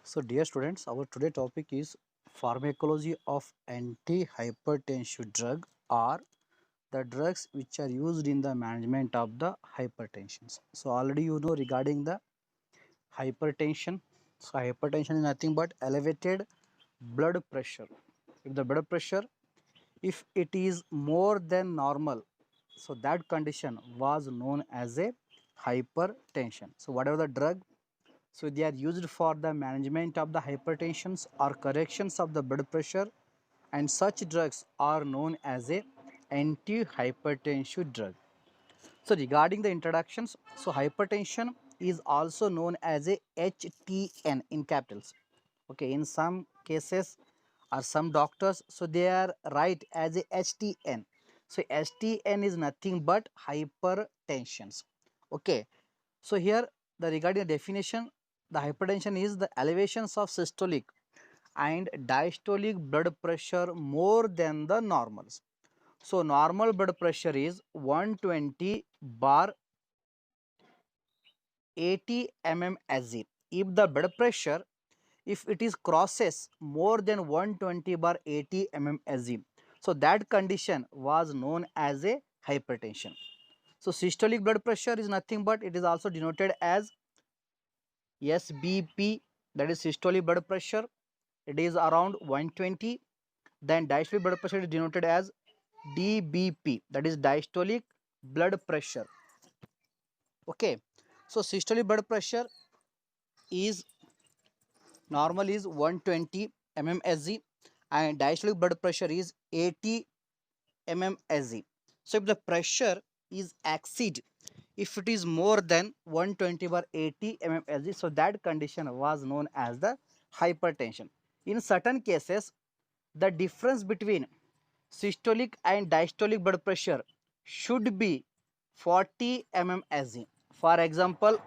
So, dear students, our today topic is pharmacology of anti-hypertensive drug or the drugs which are used in the management of the hypertension. So, already you know regarding the hypertension. So, hypertension is nothing but elevated blood pressure. If the blood pressure, if it is more than normal, so that condition was known as a hypertension. So, whatever the drug, so they are used for the management of the hypertensions or corrections of the blood pressure, and such drugs are known as a anti-hypertensive drug. So regarding the introductions, so hypertension is also known as a HTN in capitals. Okay, in some cases or some doctors, so they are write as a HTN. So HTN is nothing but hypertensions. Okay, so here the regarding the definition, the hypertension is the elevations of systolic and diastolic blood pressure more than the normals. So normal blood pressure is 120 bar 80 mmHg. If the blood pressure, if it is crosses more than 120 bar 80 mmHg, so that condition was known as a hypertension. So systolic blood pressure is nothing but it is also denoted as SBP, that is systolic blood pressure, it is around 120. Then diastolic blood pressure is denoted as DBP, that is diastolic blood pressure. Okay, so systolic blood pressure is normal is 120 mmHg and diastolic blood pressure is 80 mmHg. So if the pressure is exceed, if it is more than 120 by 80 mmHg, so that condition was known as the hypertension. In certain cases, the difference between systolic and diastolic blood pressure should be 40 mmHg. For example,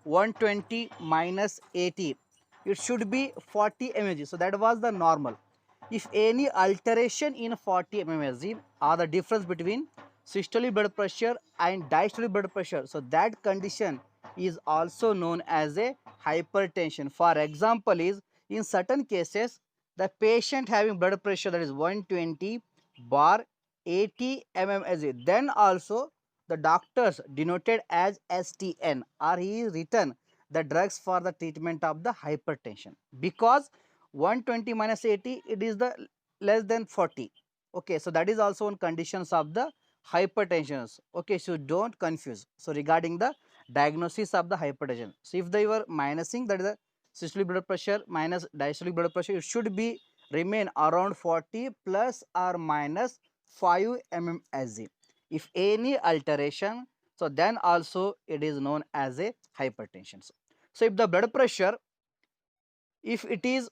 120 minus 80, it should be 40 mmHg. So that was the normal. If any alteration in 40 mmHg or the difference between systolic blood pressure and diastolic blood pressure, so that condition is also known as a hypertension. For example, is in certain cases the patient having blood pressure that is 120 bar 80 mmHg, then also the doctors denoted as STN or he is written the drugs for the treatment of the hypertension, because 120 minus 80 it is the less than 40. Okay, so that is also one conditions of the hypertension. Okay, so don't confuse. So regarding the diagnosis of the hypertension, so if they were minusing, that is the systolic blood pressure minus diastolic blood pressure, it should be remain around 40 plus or minus 5 mmHg. If any alteration, so then also it is known as a hypertension. So if the blood pressure, if it is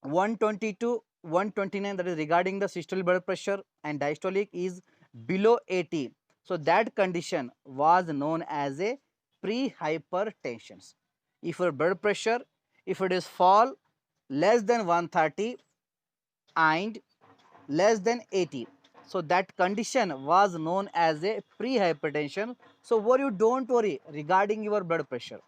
120 to 129, that is regarding the systolic blood pressure, and diastolic is below 80, so that condition was known as a pre-hypertension. If your blood pressure, if it is fall less than 130 and less than 80, so that condition was known as a pre-hypertension. So you don't worry regarding your blood pressure,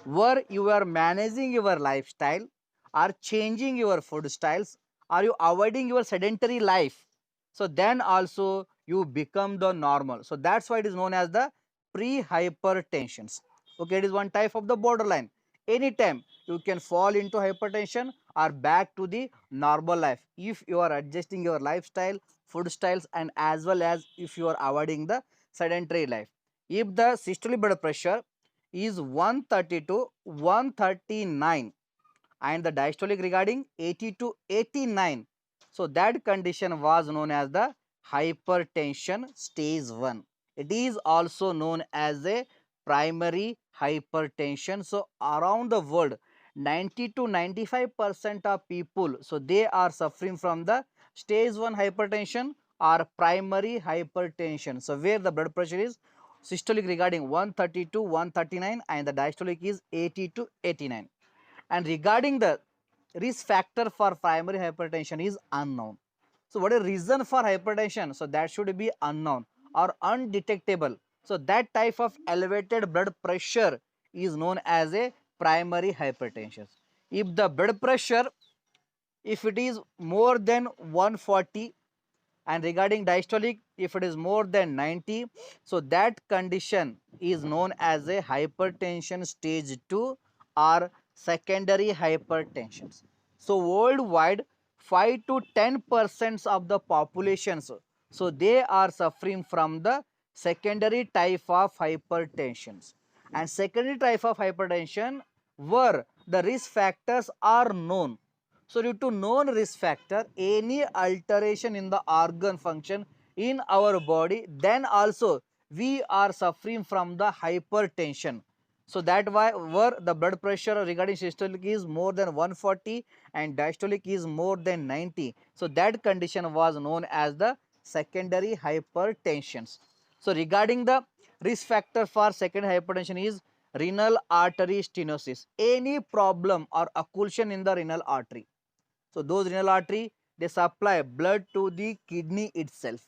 where you are managing your lifestyle, are changing your food styles, are you avoiding your sedentary life, so then also you become the normal. So that's why it is known as the pre-hypertensions. Okay, it is one type of the borderline. Anytime you can fall into hypertension or back to the normal life if you are adjusting your lifestyle, food styles, and as well as if you are avoiding the sedentary life. If the systolic blood pressure is 130 to 139 and the diastolic regarding 80 to 89, so that condition was known as the hypertension stage 1. It is also known as a primary hypertension. So around the world 90 to 95% of people, so they are suffering from the stage 1 hypertension or primary hypertension, so where the blood pressure is systolic regarding 130 to 139 and the diastolic is 80 to 89. And regarding the risk factor for primary hypertension is unknown. So what is reason for hypertension? So that should be unknown or undetectable. So that type of elevated blood pressure is known as a primary hypertension. If the blood pressure, if it is more than 140, and regarding diastolic, if it is more than 90, so that condition is known as a hypertension stage 2 or secondary hypertension. So worldwide, 5 to 10% of the populations, so they are suffering from the secondary type of hypertension. And secondary type of hypertension where the risk factors are known. So due to known risk factor, any alteration in the organ function in our body, then also we are suffering from the hypertension. So that why where the blood pressure regarding systolic is more than 140 and diastolic is more than 90. So that condition was known as the secondary hypertension. So regarding the risk factor for secondary hypertension is renal artery stenosis. Any problem or occlusion in the renal artery. So those renal artery, they supply blood to the kidney itself.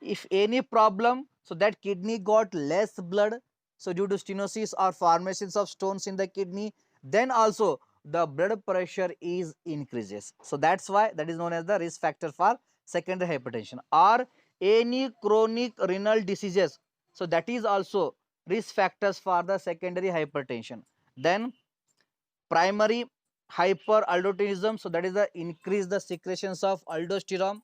If any problem, so that kidney got less blood, so due to stenosis or formations of stones in the kidney, then also the blood pressure is increases. So that's why that is known as the risk factor for secondary hypertension. Or any chronic renal diseases, so that is also risk factors for the secondary hypertension. Then primary hyperaldosteronism, so that is the increase the secretions of aldosterone,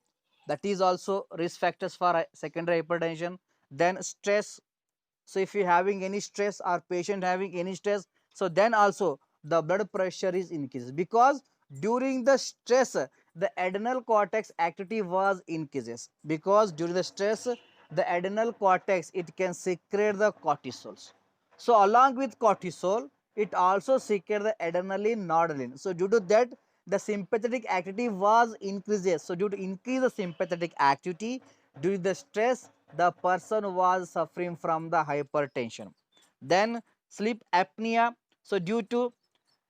that is also risk factors for secondary hypertension. Then stress, so if you having any stress or patient having any stress, so then also the blood pressure is increased, because during the stress the adrenal cortex activity was increases, because during the stress the adrenal cortex, it can secrete the cortisols. So along with cortisol, it also secretes the adrenaline, noradrenaline. So due to that, the sympathetic activity was increases. So due to increase the sympathetic activity during the stress, the person was suffering from the hypertension. Then sleep apnea. So due to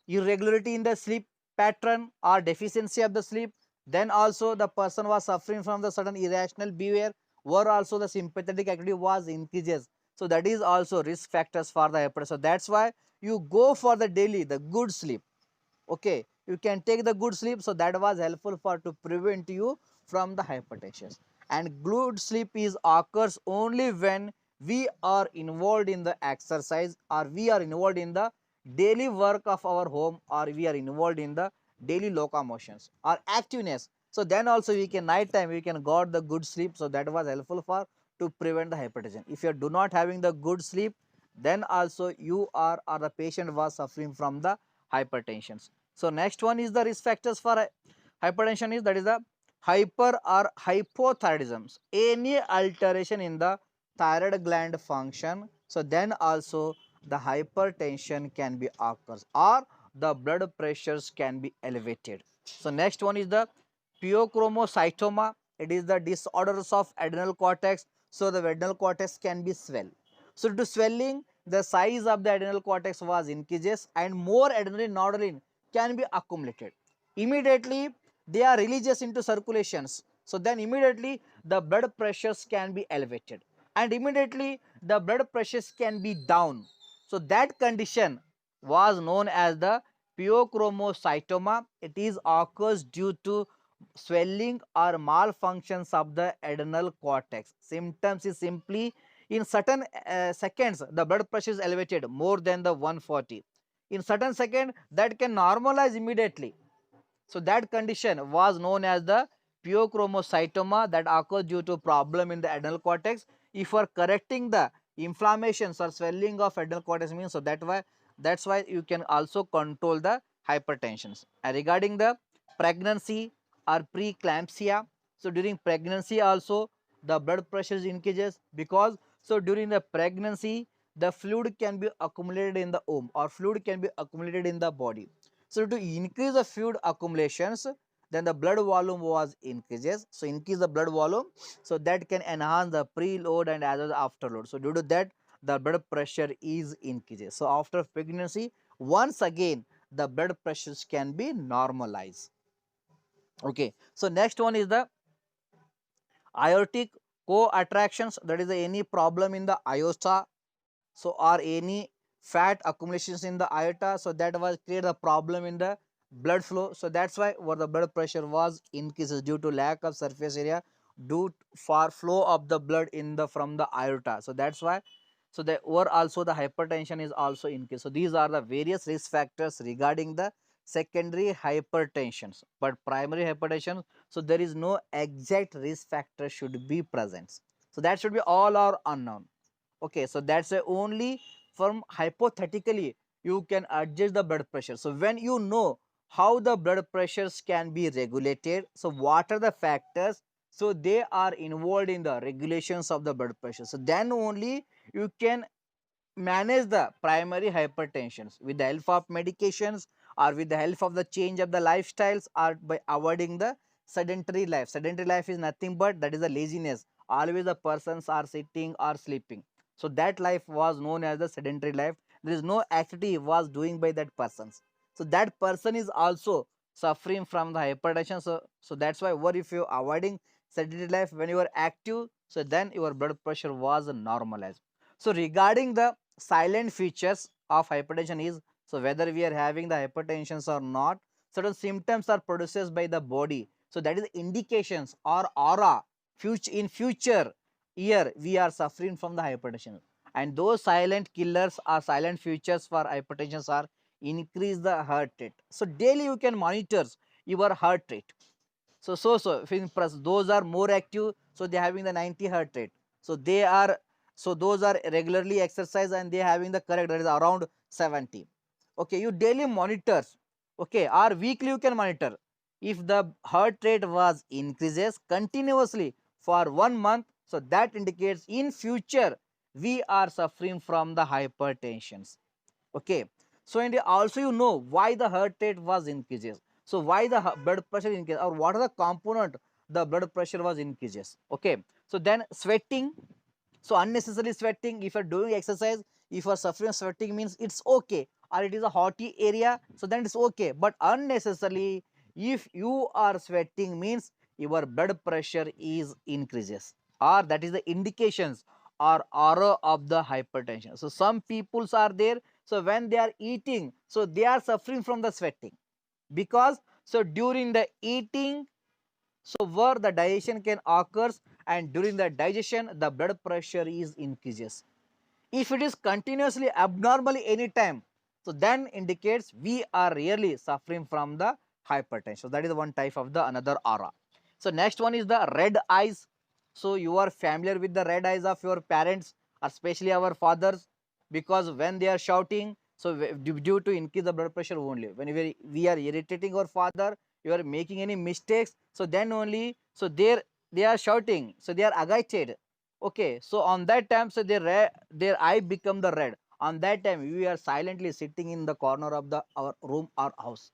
irregularity in the sleep pattern or deficiency of the sleep, then also the person was suffering from the sudden irrational behavior, where also the sympathetic activity was increases. So that is also risk factors for the hypertension. So that's why you go for the daily the good sleep. Okay, you can take the good sleep, so that was helpful for to prevent you from the hypertension. And good sleep is occurs only when we are involved in the exercise, or we are involved in the daily work of our home, or we are involved in the daily locomotions or activeness. So then also we can night time we can got the good sleep, so that was helpful for to prevent the hypertension. If you do not having the good sleep, then also you are or the patient was suffering from the hypertension. So next one is the risk factors for hypertension is, that is the hyper or hypothyroidism. Any alteration in the thyroid gland function, so then also the hypertension can be occurs, or the blood pressures can be elevated. So next one is the pheochromocytoma. It is the disorders of adrenal cortex. So the adrenal cortex can be swell. So due to swelling, the size of the adrenal cortex was increases, and more adrenaline, noradrenaline can be accumulated. Immediately they are releases into circulations. So then immediately the blood pressures can be elevated, and immediately the blood pressures can be down. So that condition was known as the pheochromocytoma. It is occurs due to swelling or malfunctions of the adrenal cortex. Symptoms is simply in certain seconds the blood pressure is elevated more than the 140. In certain second that can normalize immediately. So that condition was known as the pheochromocytoma, that occurs due to problem in the adrenal cortex. If we are correcting the inflammations or swelling of adrenal cortex means, so that's why you can also control the hypertensions. And regarding the pregnancy or preeclampsia, so during pregnancy also the blood pressure increases, because so during the pregnancy the fluid can be accumulated in the womb, or fluid can be accumulated in the body. So to increase the fluid accumulations, then the blood volume was increases. So increase the blood volume, so that can enhance the preload and as well as afterload. So due to that, the blood pressure is increases. So after pregnancy, once again the blood pressures can be normalized. Okay. So next one is the aortic co-attractions. That is any problem in the aorta, so or any fat accumulations in the aorta, so that was create a problem in the blood flow. So that's why what the blood pressure was increases due to lack of surface area due for flow of the blood in the from the aorta. So that's why. So the or also the hypertension is also increased. So these are the various risk factors regarding the secondary hypertensions, but primary hypertension. So there is no exact risk factor should be present. So that should be all are unknown. Okay, so that's a only from hypothetically you can adjust the blood pressure. So when you know how the blood pressures can be regulated, so what are the factors, so they are involved in the regulations of the blood pressure, so then only you can manage the primary hypertensions with the help of medications or with the help of the change of the lifestyles or by avoiding the sedentary life. Sedentary life is nothing but that is the laziness. Always the persons are sitting or sleeping. So that life was known as the sedentary life. There is no activity was doing by that persons. So that person is also suffering from the hypertension. So that's why what if you avoiding sedentary life when you are active, so then your blood pressure was normalized. So regarding the silent features of hypertension is, so whether we are having the hypertensions or not, certain symptoms are produced by the body. So that is indications or aura future in future year we are suffering from the hypertension. And those silent killers or silent features for hypertension are increase the heart rate. So daily you can monitor your heart rate. So in press those are more active, so they are having the 90 heart rate. So they are, so those are regularly exercise and they are having the correct, that is around 70. Okay, you daily monitors, okay, or weekly you can monitor. If the heart rate was increases continuously for 1 month, so that indicates in future we are suffering from the hypertensions. Okay, so and also you know why the heart rate was increases, so why the blood pressure increases or what are the component the blood pressure was increases. Okay, so then sweating, so unnecessary sweating, if you're doing exercise, if you're suffering sweating means it's okay, or it is a hotty area, so then it's okay, but unnecessarily if you are sweating means your blood pressure is increases, or that is the indications or aura of the hypertension. So some peoples are there, so when they are eating, so they are suffering from the sweating, because so during the eating, so where the digestion can occurs, and during the digestion the blood pressure is increases. If it is continuously abnormally anytime, so then indicates we are really suffering from the hypertension. So that is one type of the another aura. So next one is the red eyes. So you are familiar with the red eyes of your parents, especially our fathers, because when they are shouting, so due to increase the blood pressure only. When we are irritating our father, you are making any mistakes, so then only, so they are shouting, so they are agitated. Okay, so on that time, so their eye become the red. On that time, we are silently sitting in the corner of the our room or house.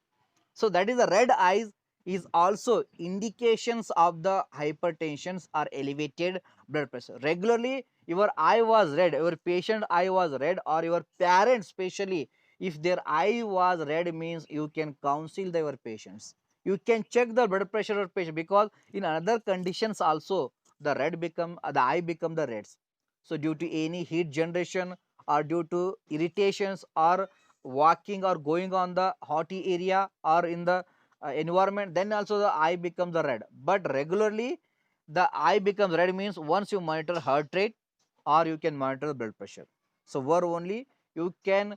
So that is the red eyes is also indications of the hypertensions or elevated blood pressure. Regularly, your eye was red, your patient eye was red, or your parents, especially if their eye was red, means you can counsel your patients. You can check the blood pressure of patient, because in other conditions also the red become the eye become the reds. So due to any heat generation or due to irritations or walking or going on the hotty area or in the environment, then also the eye becomes the red. But regularly the eye becomes red means once you monitor heart rate or you can monitor the blood pressure. So where only you can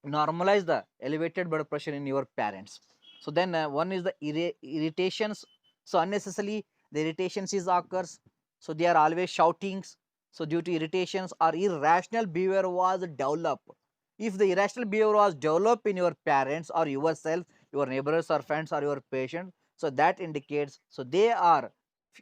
normalize the elevated blood pressure in your parents. So then one is the irritations. So unnecessarily the irritations is occurs, so they are always shoutings. So due to irritations or irrational behavior was developed, if the irrational behavior was developed in your parents or yourself, your neighbors or friends or your patient, so that indicates, so they are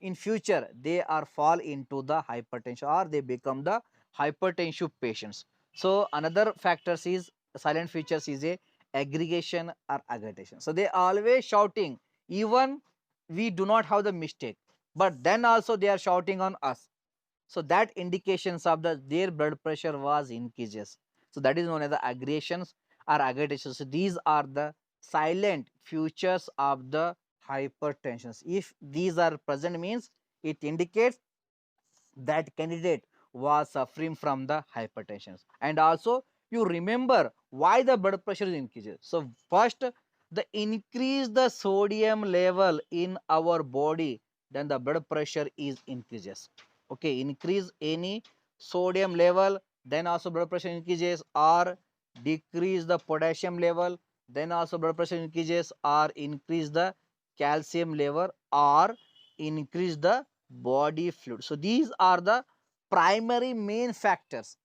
in future they are fall into the hypertension or they become the hypertensive patients. So another factors is silent features is a aggregation or agitation. So they always shouting, even we do not have the mistake, but then also they are shouting on us. So that indications of the their blood pressure was increases. So that is known as the aggregations or agitations. So these are the silent features of the hypertension. If these are present means it indicates that candidate was suffering from the hypertension. And also you remember why the blood pressure is increases. So first, the increase the sodium level in our body, then the blood pressure is increases. Okay, increase any sodium level, then also blood pressure increases, or decrease the potassium level, then also blood pressure increases, or increase the calcium level, or increase the body fluid. So these are the primary main factors.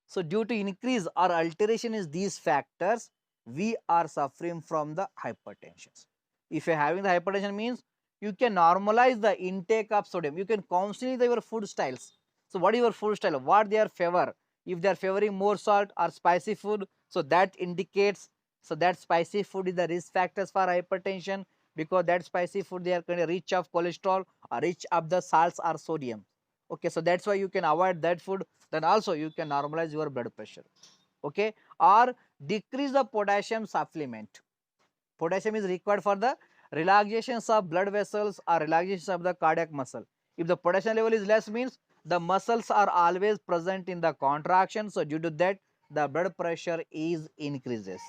So due to increase or alteration in these factors, we are suffering from the hypertension. If you're having the hypertension means you can normalize the intake of sodium. You can constantly your food styles. So what is your food style? What they are favor? If they are favoring more salt or spicy food, so that indicates, so that spicy food is the risk factors for hypertension, because that spicy food they are kind of rich of cholesterol or rich of the salts or sodium. Okay, so that's why you can avoid that food. Then also you can normalize your blood pressure. Okay, or decrease the potassium supplement. Potassium is required for the relaxations of blood vessels or relaxations of the cardiac muscle. If the potassium level is less means the muscles are always present in the contraction, so due to that the blood pressure is increases.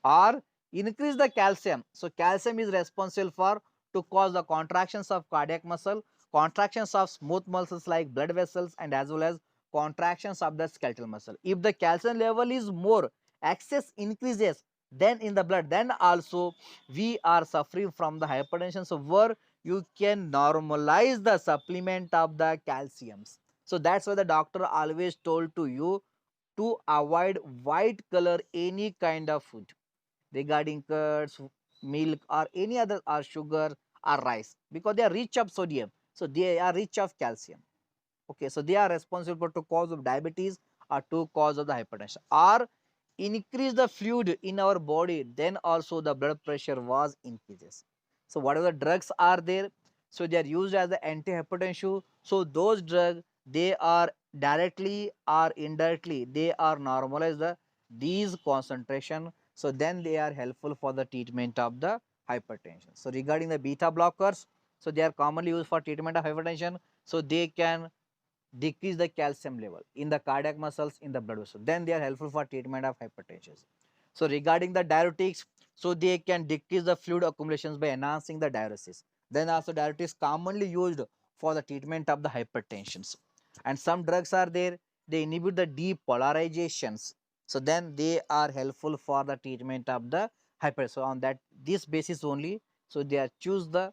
Or increase the calcium. So calcium is responsible for to cause the contractions of cardiac muscle, contractions of smooth muscles like blood vessels, and as well as contractions of the skeletal muscle. If the calcium level is more, excess increases then in the blood, then also we are suffering from the hypertension. So where you can normalize the supplement of the calciums. So that's why the doctor always told to you to avoid white color any kind of food regarding curds, milk, or any other, or sugar or rice, because they are rich of sodium, so they are rich of calcium. Okay, so they are responsible to cause of diabetes or to cause of the hypertension, or increase the fluid in our body, then also the blood pressure was increases. So whatever drugs are there, so they are used as the antihypertensive. So those drugs, they are directly or indirectly they are normalize the these concentration, so then they are helpful for the treatment of the hypertension. So regarding the beta blockers, so they are commonly used for treatment of hypertension, so they can decrease the calcium level in the cardiac muscles in the blood vessel, then they are helpful for treatment of hypertension. So regarding the diuretics, so they can decrease the fluid accumulations by enhancing the diuresis. Then also diuretics commonly used for the treatment of the hypertensions. And some drugs are there, they inhibit the depolarizations, so then they are helpful for the treatment of the hyper. So on that this basis only, so they are choose the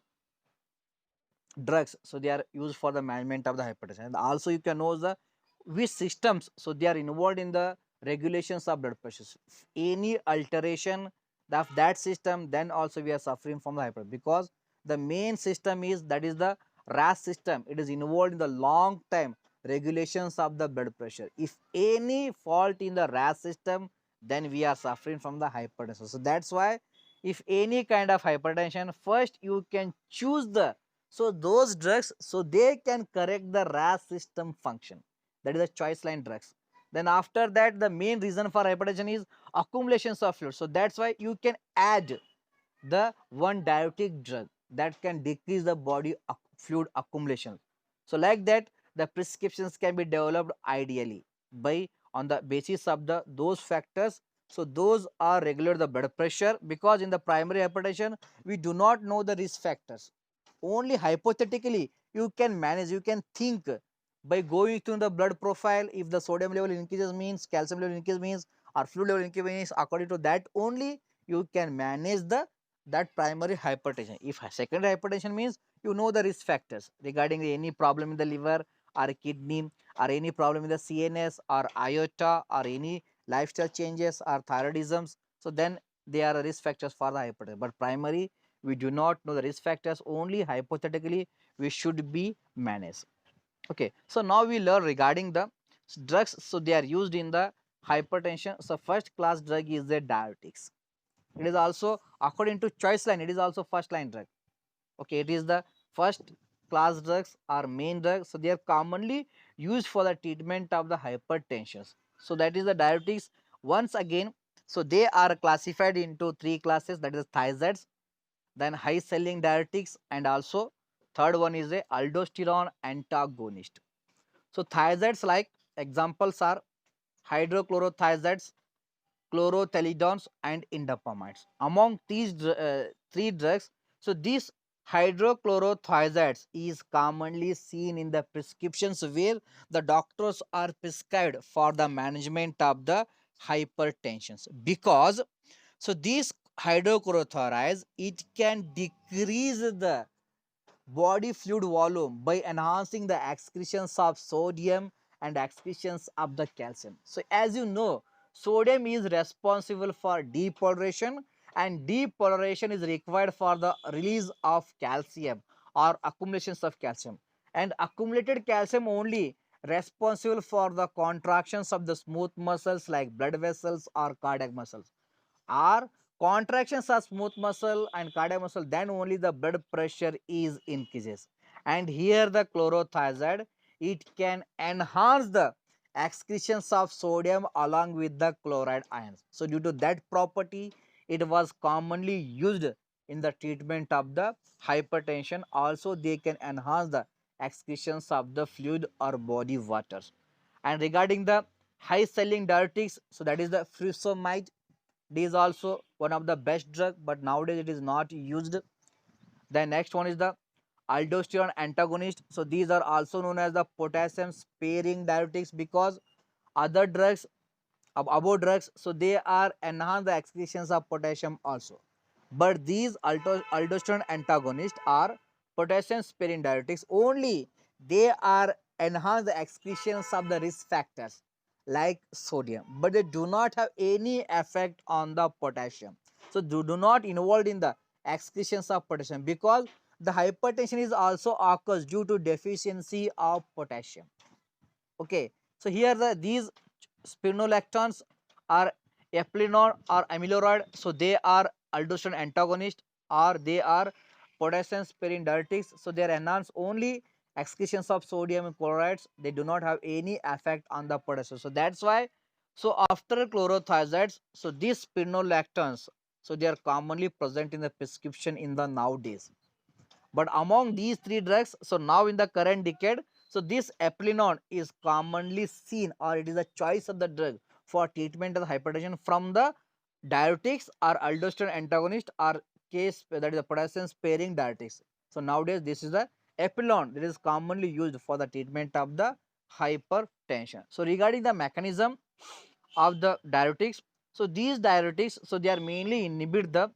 drugs, so they are used for the management of the hypertension. And also you can know the which systems, so they are involved in the regulations of blood pressure. If any alteration of that system, then also we are suffering from the hypertension, because the main system is, that is the RAS system. It is involved in the long time regulations of the blood pressure. If any fault in the RAS system, then we are suffering from the hypertension. So that's why if any kind of hypertension, first you can choose the, so those drugs, so they can correct the RAS system function. That is the choice line drugs. Then after that, the main reason for hypertension is accumulations of fluid. So that's why you can add the one diuretic drug that can decrease the body fluid accumulation. So like that, the prescriptions can be developed ideally by on the basis of the those factors. So those are regulate the blood pressure, because in the primary hypertension we do not know the risk factors. Only hypothetically you can manage, you can think by going to the blood profile, if the sodium level increases means calcium level increase means, or fluid level increase means, according to that only you can manage the that primary hypertension. If secondary hypertension means, you know the risk factors regarding any problem in the liver or kidney, or any problem in the CNS or aorta, or any lifestyle changes or thyroidisms, so then they are risk factors for the hypertension. But primary, we do not know the risk factors, only hypothetically we should be managed. Okay, so now we learn regarding the drugs, so they are used in the hypertension. So first class drug is the diuretics. It is also according to choice line, it is also first line drug. Okay, it is the first class drugs or main drugs, so they are commonly used for the treatment of the hypertension. So that is the diuretics. Once again, so they are classified into three classes, that is thiazides, then high selling diuretics, and also third one is a aldosterone antagonist. So thiazides, like examples are hydrochlorothiazides, chlorothalidones, and indapamides. Among these three drugs, so these hydrochlorothiazides is commonly seen in the prescriptions where the doctors are prescribed for the management of the hypertension, because so these hydrochlorothiazides, it can decrease the body fluid volume by enhancing the excretions of sodium and excretions of the calcium. So as you know, sodium is responsible for depolarization, and depolarization is required for the release of calcium or accumulations of calcium, and accumulated calcium only responsible for the contractions of the smooth muscles like blood vessels or cardiac muscles, are contractions of smooth muscle and cardiac muscle, then only the blood pressure is increases. And here the chlorothiazide, it can enhance the excretions of sodium along with the chloride ions. So due to that property, it was commonly used in the treatment of the hypertension. Also they can enhance the excretions of the fluid or body waters. And regarding the high selling diuretics, so that is the furosemide. It is also one of the best drug, but nowadays it is not used. The next one is the aldosterone antagonist. So these are also known as the potassium sparing diuretics, because other drugs, above drugs, so they are enhance the excretions of potassium also. But these aldosterone antagonists are potassium sparing diuretics only. They are enhance the excretions of the risk factors like sodium, but they do not have any effect on the potassium. So do not involved in the excretions of potassium, because the hypertension is also occurs due to deficiency of potassium. Okay, so here these spironolactons are epinol or amiloride, so they are aldosterone antagonist, or they are potassium sparing diuretics, so they are enhance only excretions of sodium and chlorides. They do not have any effect on the potassium. So that's why, so after chlorothiazides, so these spironolactons, so they are commonly present in the prescription in the nowadays. But among these three drugs, so now in the current decade, so this eplenon is commonly seen, or it is a choice of the drug for treatment of hypertension from the diuretics or aldosterone antagonist or case, that is the potassium sparing diuretics. So nowadays this is the eplenon that is commonly used for the treatment of the hypertension. So regarding the mechanism of the diuretics, so these diuretics, so they are mainly inhibit the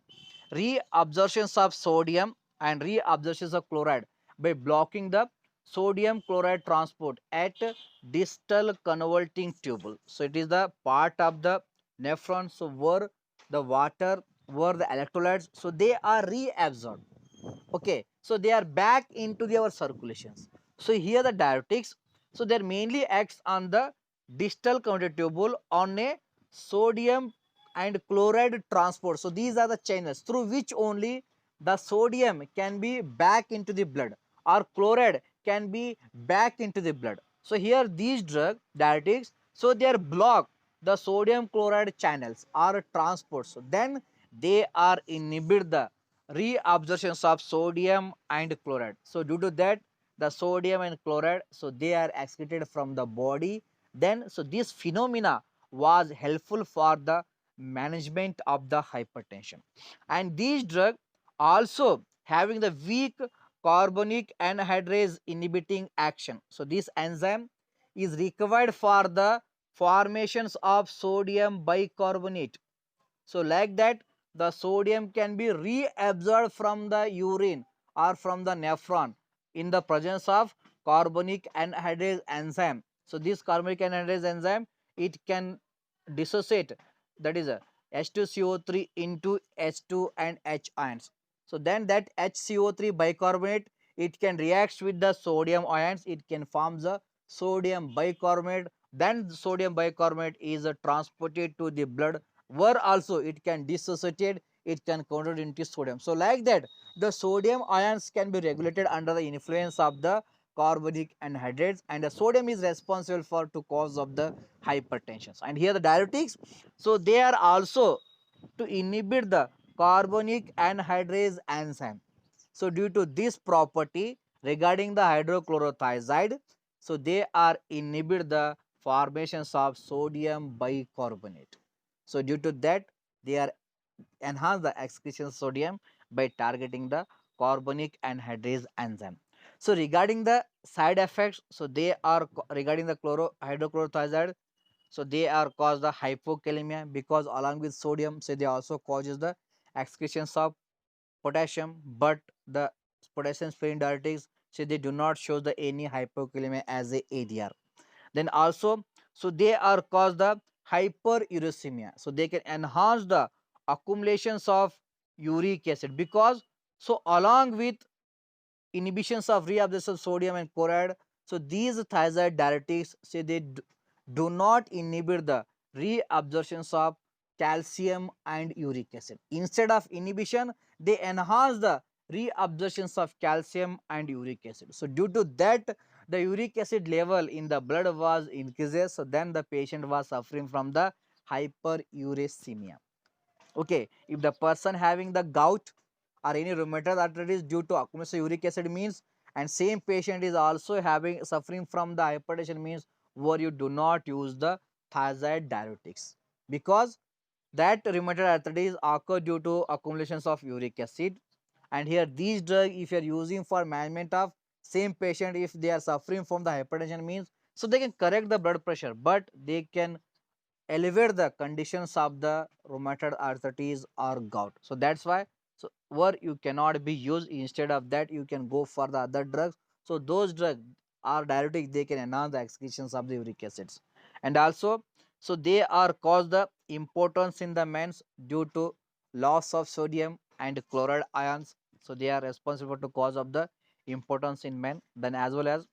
reabsorptions of sodium and reabsorptions of chloride by blocking the sodium chloride transport at distal converting tubule. So it is the part of the nephron, so where the water, where the electrolytes, so they are reabsorbed. Okay, so they are back into our circulations. So here the diuretics, so they mainly acts on the distal converting tubule on a sodium and chloride transport. So these are the channels through which only the sodium can be back into the blood, or chloride can be back into the blood. So here these drug diuretics, so they are block the sodium chloride channels or transport. So then they are inhibit the reabsorptions of sodium and chloride. So due to that, the sodium and chloride, so they are excreted from the body. Then so this phenomena was helpful for the management of the hypertension. And these drug also having the weak carbonic anhydrase inhibiting action. So this enzyme is required for the formations of sodium bicarbonate. So like that, the sodium can be reabsorbed from the urine or from the nephron in the presence of carbonic anhydrase enzyme. So this carbonic anhydrase enzyme, it can dissociate, that is a H2CO3 into H2 and H ions. So then that HCO3 bicarbonate, it can react with the sodium ions, it can form the sodium bicarbonate. Then sodium bicarbonate is transported to the blood, where also it can dissociate, it can convert into sodium. So like that, the sodium ions can be regulated under the influence of the carbonic anhydrase, and the sodium is responsible for to cause of the hypertension. And here the diuretics, so they are also to inhibit the carbonic anhydrase enzyme. So due to this property regarding the hydrochlorothiazide, so they are inhibit the formations of sodium bicarbonate. So due to that, they are enhance the excretion of sodium by targeting the carbonic anhydrase enzyme. So regarding the side effects, so they are regarding the hydrochlorothiazide, so they are cause the hypokalemia because along with sodium, so they also causes the excretions of potassium, but the potassium sparing diuretics, so they do not show the any hypokalemia as a ADR. Then also, so they are cause the hyperuricemia, so they can enhance the accumulations of uric acid because so along with inhibitions of reabsorption of sodium and chloride, so these thiazide diuretics say they do not inhibit the reabsorptions of calcium and uric acid. Instead of inhibition, they enhance the reabsorptions of calcium and uric acid. So due to that, the uric acid level in the blood was increases, so then the patient was suffering from the hyperuricemia. Okay, if the person having the gout or any rheumatoid arthritis due to accumulation of uric acid means, and same patient is also having suffering from the hypertension means, where you do not use the thiazide diuretics because that rheumatoid arthritis occur due to accumulations of uric acid. And here these drug if you are using for management of same patient, if they are suffering from the hypertension means, so they can correct the blood pressure, but they can elevate the conditions of the rheumatoid arthritis or gout. So that's why, so where you cannot be used, instead of that you can go for the other drugs. So those drugs are diuretic, they can enhance the excretions of the uric acids. And also, so they are cause the impotence in the men's due to loss of sodium and chloride ions. So they are responsible to cause of the impotence in men. Then as well as,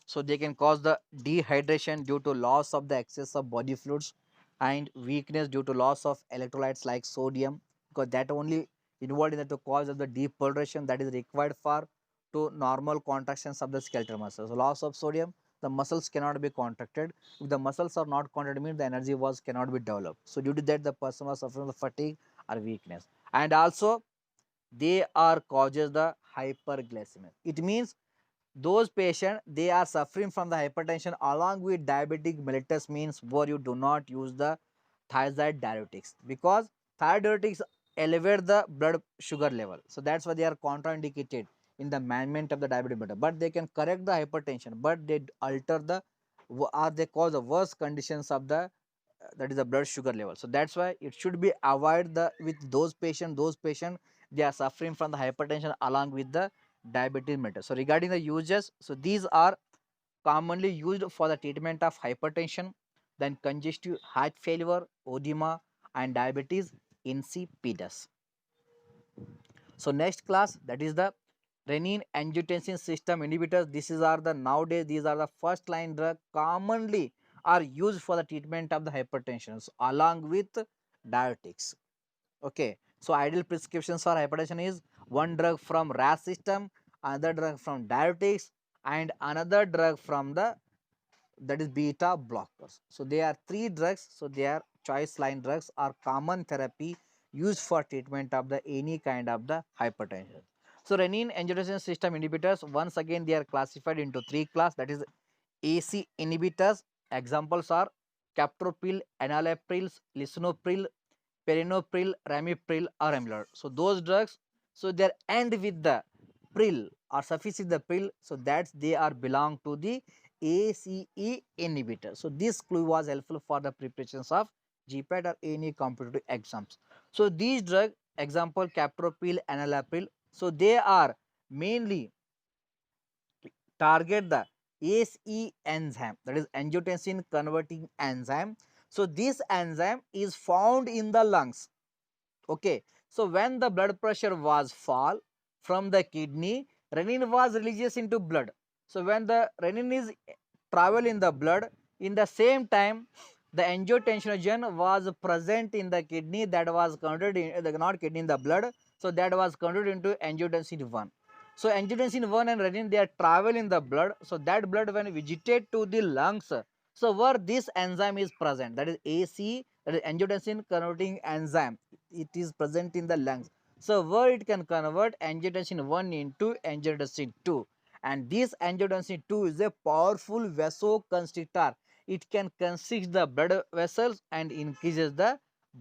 so they can cause the dehydration due to loss of the excess of body fluids and weakness due to loss of electrolytes like sodium, because that only involved in the cause of the depolarization that is required for to normal contractions of the skeletal muscles. So loss of sodium, the muscles cannot be contracted. If the muscles are not contracted, means the energy was cannot be developed. So due to that, the person was suffering the fatigue or weakness. And also they are causes the hyperglycemia. It means those patients they are suffering from the hypertension along with diabetic mellitus means, where you do not use the thiazide diuretics because thiazide diuretics elevate the blood sugar level, so that's why they are contraindicated in the management of the diabetic mellitus. But they can correct the hypertension, but they alter the or they cause the worst conditions of the that is the blood sugar level. So that's why it should be avoid the with those patients they are suffering from the hypertension along with the diabetes mellitus. So regarding the uses, so these are commonly used for the treatment of hypertension, then congestive heart failure, edema, and diabetes insipidus. So next class, that is the renin angiotensin system inhibitors. This is are the nowadays these are the first line drug commonly are used for the treatment of the hypertension along with diuretics. Okay, so ideal prescriptions for hypertension is one drug from RAS system, another drug from diuretics, and another drug from the that is beta blockers. So they are three drugs. So they are choice line drugs are common therapy used for treatment of the any kind of the hypertension. So renin angiotensin system inhibitors, once again they are classified into three class, that is AC inhibitors. Examples are captopril, enalapril, lisinopril, perinopril, ramipril, or amyloid. So those drugs, so they end with the pril or suffix with the pril, so that they are belong to the ACE inhibitor. So this clue was helpful for the preparations of GPAT or any competitive exams. So these drug example captopril, enalapril, so they are mainly target the ACE enzyme, that is angiotensin converting enzyme. So this enzyme is found in the lungs. Okay, so when the blood pressure was fall from the kidney, renin was released into blood. So when the renin is travel in the blood, in the same time the angiotensinogen was present in the kidney, that was converted in the not kidney in the blood, so that was converted into angiotensin 1. So angiotensin 1 and renin they are travel in the blood, so that blood when visited to the lungs, so where this enzyme is present, that is AC, that is angiotensin converting enzyme, it is present in the lungs. So where it can convert angiotensin 1 into angiotensin 2, and this angiotensin 2 is a powerful vasoconstrictor. It can constrict the blood vessels and increases the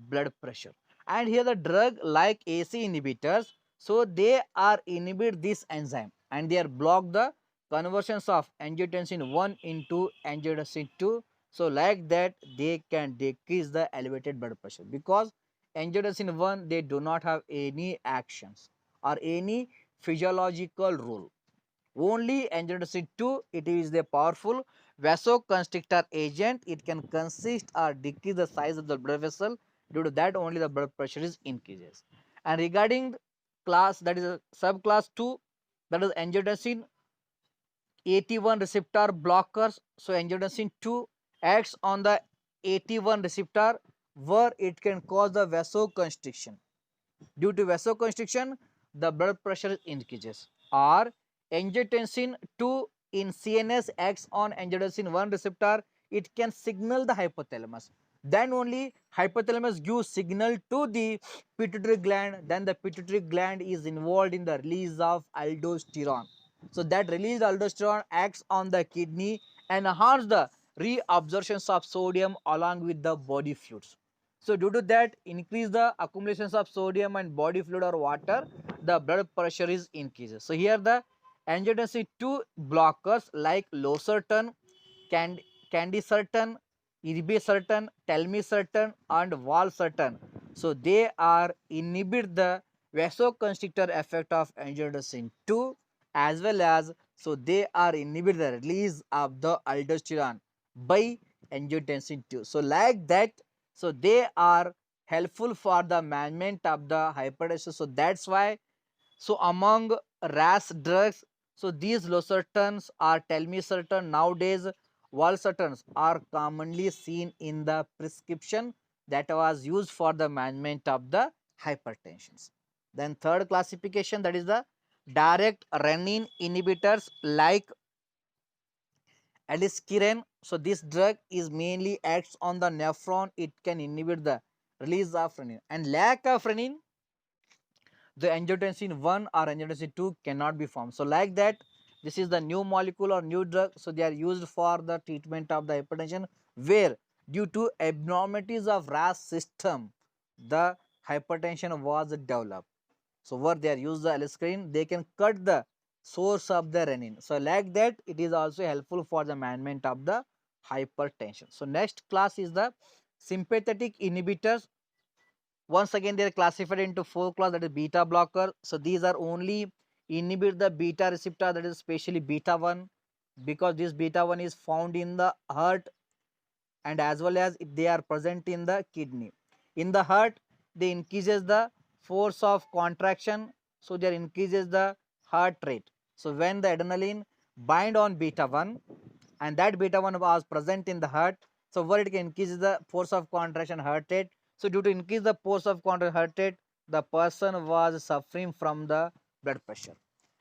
blood pressure. And here the drug like AC inhibitors, so they are inhibit this enzyme and they are block the conversions of angiotensin 1 into angiotensin 2. So like that they can decrease the elevated blood pressure, because angiotensin 1 they do not have any actions or any physiological role. Only angiotensin 2, it is the powerful vasoconstrictor agent. It can consist or decrease the size of the blood vessel. Due to that only the blood pressure is increases. And regarding class, that is a subclass 2, that is angiotensin 81 receptor blockers. So angiotensin 2 acts on the 81 receptor where it can cause the vasoconstriction. Due to vasoconstriction, the blood pressure increases. Or angiotensin 2 in CNS acts on angiotensin 1 receptor, it can signal the hypothalamus. Then only hypothalamus gives signal to the pituitary gland, then the pituitary gland is involved in the release of aldosterone. So that released aldosterone acts on the kidney and enhance the reabsorption of sodium along with the body fluids. So due to that, increase the accumulations of sodium and body fluid or water, the blood pressure is increases. So here the angiotensin 2 blockers like losartan, candesartan, irbesartan, telmisartan and valsartan. So they are inhibit the vasoconstrictor effect of angiotensin 2, as well as so they are inhibit the release of the aldosterone by angiotensin 2. So like that, so they are helpful for the management of the hypertension. So that's why, so among RAS drugs, so these losartans or telmisartan nowadays, valsartans are commonly seen in the prescription that was used for the management of the hypertensions. Then third classification, that is the direct renin inhibitors like aliskiren. So this drug is mainly acts on the nephron. It can inhibit the release of renin, and lack of renin, the angiotensin 1 or angiotensin 2 cannot be formed. So like that, this is the new molecule or new drug. So they are used for the treatment of the hypertension, where due to abnormalities of RAS system, the hypertension was developed. So where they are used the aliskiren, they can cut the source of the renin. So like that, it is also helpful for the management of the hypertension. So next class is the sympathetic inhibitors. Once again, they are classified into four class, that is beta blocker. So these are only inhibit the beta receptor, that is especially beta 1, because this beta 1 is found in the heart and as well as they are present in the kidney. In the heart, they increases the force of contraction, so they increases the heart rate. So when the adrenaline bind on beta 1 and that beta 1 was present in the heart, so where it can increase the force of contraction heart rate. So due to increase the force of contraction heart rate, the person was suffering from the blood pressure.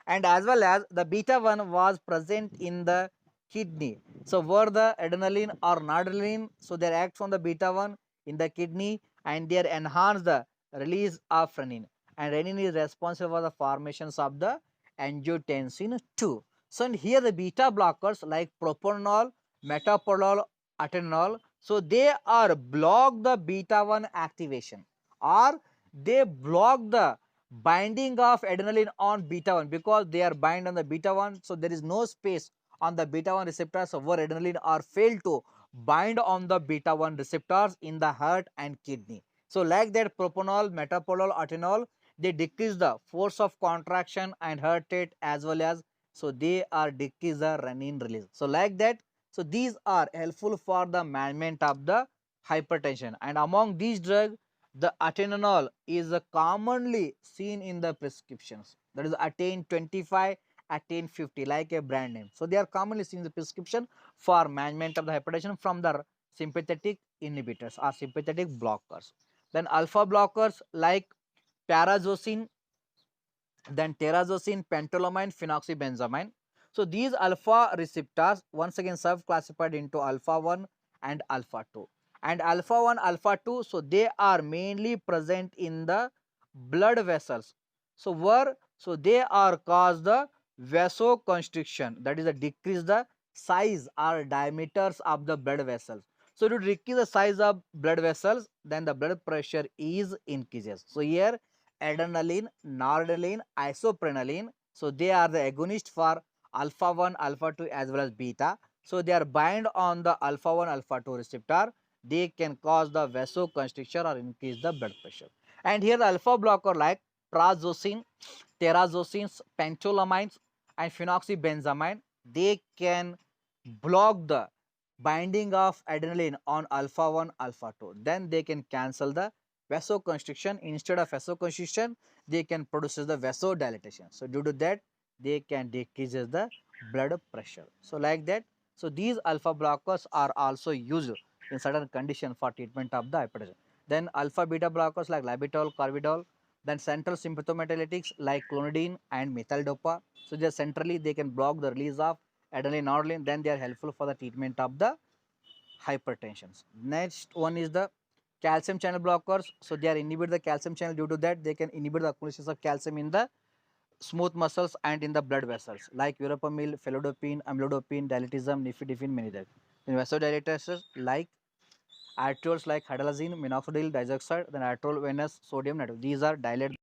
And as well as the beta 1 was present in the kidney. So where the adrenaline or noradrenaline, so they act on the beta 1 in the kidney and they enhance the release of renin. And renin is responsible for the formations of the angiotensin 2. So and here the beta blockers like propranolol, metoprolol, atenolol, so they are block the beta 1 activation, or they block the binding of adrenaline on beta 1, because they are bind on the beta 1, so there is no space on the beta 1 receptors where adrenaline are failed to bind on the beta 1 receptors in the heart and kidney. So like that, propranolol, metoprolol, atenolol, they decrease the force of contraction and heart rate, as well as so they are decrease the renin release. So like that, so these are helpful for the management of the hypertension. And among these drugs, the atenolol is commonly seen in the prescriptions, that is Attain 25, Attain 50, like a brand name. So they are commonly seen in the prescription for management of the hypertension from the sympathetic inhibitors or sympathetic blockers. Then alpha blockers like parazosin, then terazosin, pentolamine, phenoxybenzamine. So these alpha receptors once again sub-classified into alpha 1 and alpha 2. And alpha 1, alpha 2, so they are mainly present in the blood vessels. So where, so they are cause the vasoconstriction, that is a decrease the size or diameters of the blood vessels. So to decrease the size of blood vessels, then the blood pressure is increases. So here adrenaline, noradrenaline, isoprenaline, so they are the agonist for alpha 1, alpha 2 as well as beta. So they are bind on the alpha 1, alpha 2 receptor. They can cause the vasoconstriction or increase the blood pressure. And here the alpha blocker like prazosin, terazosin, pentolamines and phenoxybenzamide, they can block the binding of adrenaline on alpha 1, alpha 2. Then they can cancel the vasoconstriction. Instead of vasoconstriction, they can produce the vasodilatation. So due to that, they can decrease the blood pressure. So like that, so these alpha blockers are also used in certain condition for treatment of the hypertension. Then alpha beta blockers like labetalol, carvedol, then central sympathometalitics like clonidine and methyl-dopa. So just centrally they can block the release of adrenaline, noradrenaline. Then they are helpful for the treatment of the hypertension. Next one is the calcium channel blockers. So they are inhibit the calcium channel. Due to that, they can inhibit the accumulation of calcium in the smooth muscles and in the blood vessels like verapamil, felodopine, amlodipine, dilatism, nifedipine, many others. Then vasodilators like arterioles like hydralazine, minoxidil, diazoxide, then arterial venous sodium nitrate. These are dilate